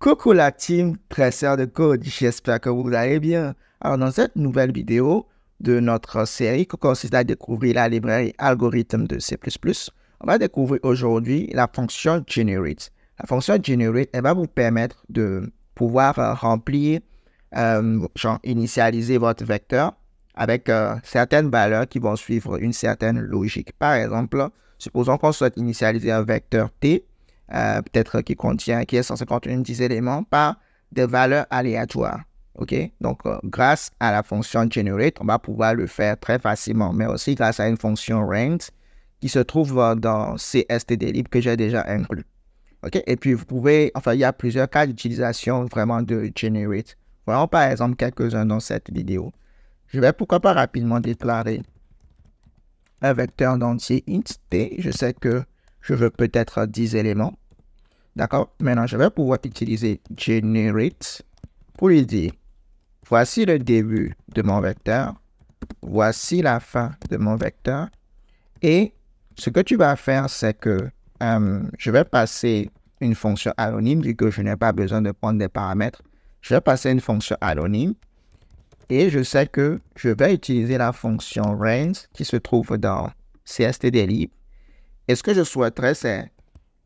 Coucou la team Tresseur de code, j'espère que vous allez bien. Alors dans cette nouvelle vidéo de notre série qui consiste à découvrir la librairie algorithme de C++, on va découvrir aujourd'hui la fonction generate. La fonction generate, elle va vous permettre de pouvoir remplir, initialiser votre vecteur avec certaines valeurs qui vont suivre une certaine logique. Par exemple, supposons qu'on souhaite initialiser un vecteur T, peut-être qui est censé contenir 10 éléments par des valeurs aléatoires. OK? Donc, grâce à la fonction generate, on va pouvoir le faire très facilement, mais aussi grâce à une fonction range qui se trouve dans CSTDlib que j'ai déjà inclus. OK? Et puis, vous pouvez, il y a plusieurs cas d'utilisation vraiment de generate. Voyons par exemple quelques-uns dans cette vidéo. Je vais pourquoi pas rapidement déclarer un vecteur d'entier int t. Je sais que je veux peut-être 10 éléments. D'accord? Maintenant, je vais pouvoir utiliser generate pour lui dire, voici le début de mon vecteur, voici la fin de mon vecteur. Et ce que tu vas faire, c'est que je vais passer une fonction anonyme, vu que je n'ai pas besoin de prendre des paramètres. Je vais passer une fonction anonyme. Et je sais que je vais utiliser la fonction range qui se trouve dans CSTDlib. Et ce que je souhaiterais, c'est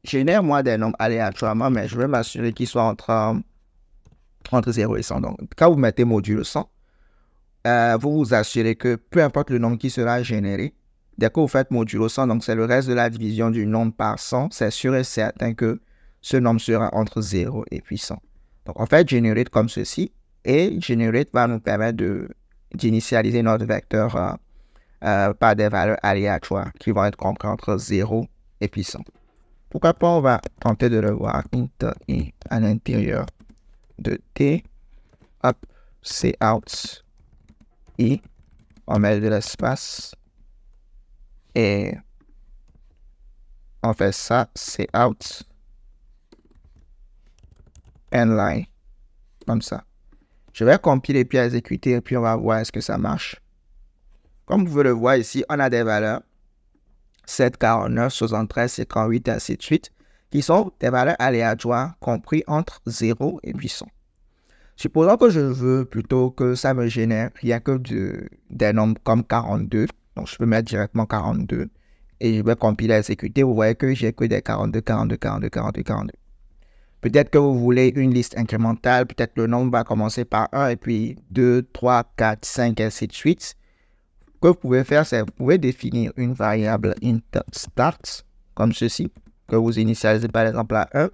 générer moi des nombres aléatoirement, mais je vais m'assurer qu'ils soient entre 0 et 100. Donc, quand vous mettez module 100, vous vous assurez que peu importe le nombre qui sera généré, dès que vous faites module 100, donc c'est le reste de la division du nombre par 100, c'est sûr et certain que ce nombre sera entre 0 et puis 100. Donc, on fait generate comme ceci. Et generate va nous permettre d'initialiser notre vecteur par des valeurs aléatoires qui vont être comprises entre 0 et puis 100. Pourquoi pas, on va tenter de le voir int i à l'intérieur de t, hop, cout i, on met de l'espace et on fait ça, cout nline, comme ça. Je vais compiler puis exécuter et puis on va voir est-ce que ça marche. Comme vous pouvez le voir ici, on a des valeurs 7, 49, 73, 58 et ainsi de suite qui sont des valeurs aléatoires comprises entre 0 et 800. Supposons que je veux plutôt que ça me génère rien que des nombres comme 42. Donc je peux mettre directement 42 et je vais compiler et exécuter. Vous voyez que j'ai que des 42, 42, 42, 42, 42. Peut-être que vous voulez une liste incrémentale, peut-être le nombre va commencer par 1 et puis 2, 3, 4, 5, et ainsi de suite. Ce que vous pouvez faire, c'est que vous pouvez définir une variable int start, comme ceci, que vous initialisez par exemple à 1.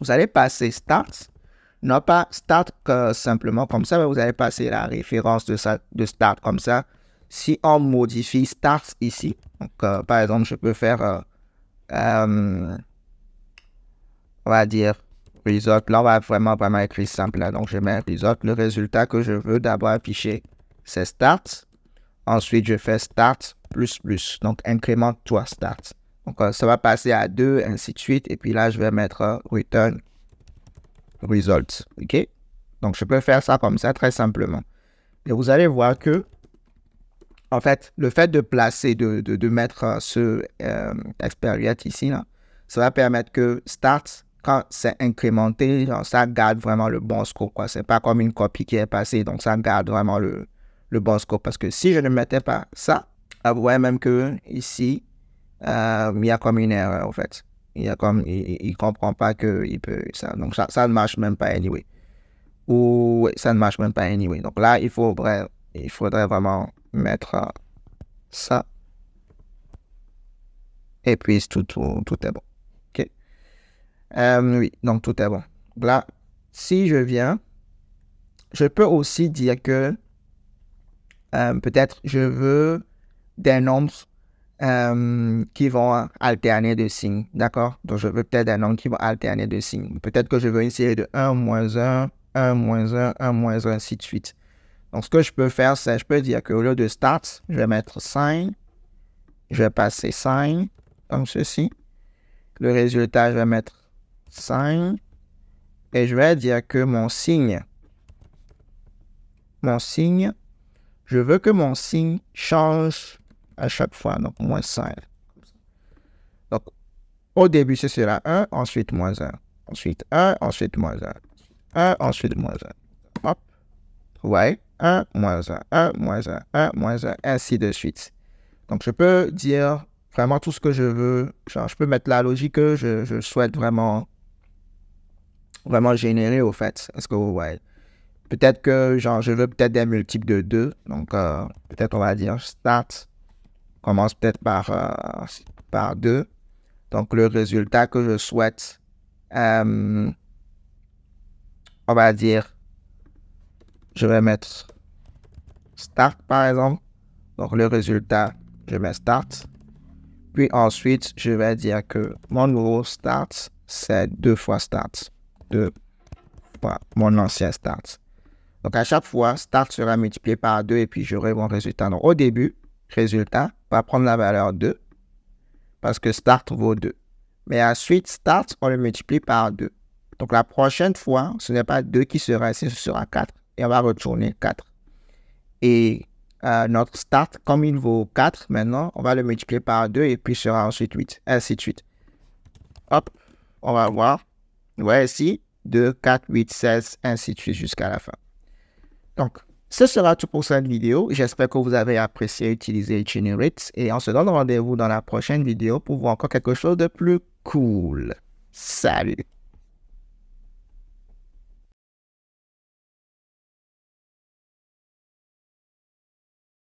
Vous allez passer start, non pas start simplement comme ça, mais vous allez passer la référence de start comme ça. Si on modifie start ici, donc par exemple, je peux faire... on va dire result. Là, on va vraiment écrire simple. Là. Donc, je mets result. Le résultat que je veux d'abord afficher, c'est start. Ensuite, je fais start plus plus. Donc, incrémente-toi start. Donc, ça va passer à 2, ainsi de suite. Et puis là, je vais mettre return result. OK? Donc, je peux faire ça comme ça, très simplement. Et vous allez voir que, en fait, le fait de placer, de mettre ce expérience ici, là, ça va permettre que start, quand c'est incrémenté, genre, ça garde vraiment le bon scope. Ce n'est pas comme une copie qui est passée, donc ça garde vraiment le bon scope. Parce que si je ne mettais pas ça, vous voyez même que ici, il y a comme une erreur en fait. Il ne comprend pas qu'il peut ça. Donc ça ne marche même pas anyway. Ou ça ne marche même pas anyway. Donc là, il faudrait vraiment mettre ça. Et puis tout est bon. Oui, donc tout est bon. Là, si je viens, je peux aussi dire que peut-être je veux des nombres qui vont alterner de signes, d'accord? Donc, je veux peut-être des nombres qui vont alterner de signes. Peut-être que je veux une série de 1, moins 1, 1, moins 1, 1, moins 1, ainsi de suite. Donc, ce que je peux faire, c'est je peux dire qu'au lieu de start, je vais mettre sign. Je vais passer sign, comme ceci. Le résultat, je vais mettre sign et je vais dire que mon signe, je veux que mon signe change à chaque fois, donc moins 5. Donc, au début, ce sera 1, ensuite moins 1. ensuite 1, ensuite moins 1, 1, ensuite moins 1. Hop. Ouais, 1, moins 1, 1, moins 1, 1, moins 1, ainsi de suite. Donc, je peux dire vraiment tout ce que je veux. Genre, je peux mettre la logique que je souhaite vraiment générer, au fait. Est-ce que vous voyez? Peut-être que, genre, je veux peut-être des multiples de 2. Donc, peut-être on va dire start. Commence peut-être par 2. Donc, le résultat que je souhaite, on va dire, je vais mettre start, par exemple. Donc, le résultat, je mets start. Puis ensuite, je vais dire que mon nouveau start, c'est 2 fois start. 2 fois mon ancien start. Donc, à chaque fois, start sera multiplié par 2 et puis j'aurai mon résultat. Donc, au début, résultat va prendre la valeur 2 parce que start vaut 2. Mais ensuite, start, on le multiplie par 2. Donc, la prochaine fois, ce n'est pas 2 qui sera ici, ce sera 4. Et on va retourner 4. Et notre start, comme il vaut 4 maintenant, on va le multiplier par 2 et puis sera ensuite 8. Ainsi de suite. Hop, on va voir. Ouais, ici, 2, 4, 8, 16, ainsi de suite jusqu'à la fin. Donc, ce sera tout pour cette vidéo. J'espère que vous avez apprécié utiliser Generate et on se donne rendez-vous dans la prochaine vidéo pour voir encore quelque chose de plus cool. Salut!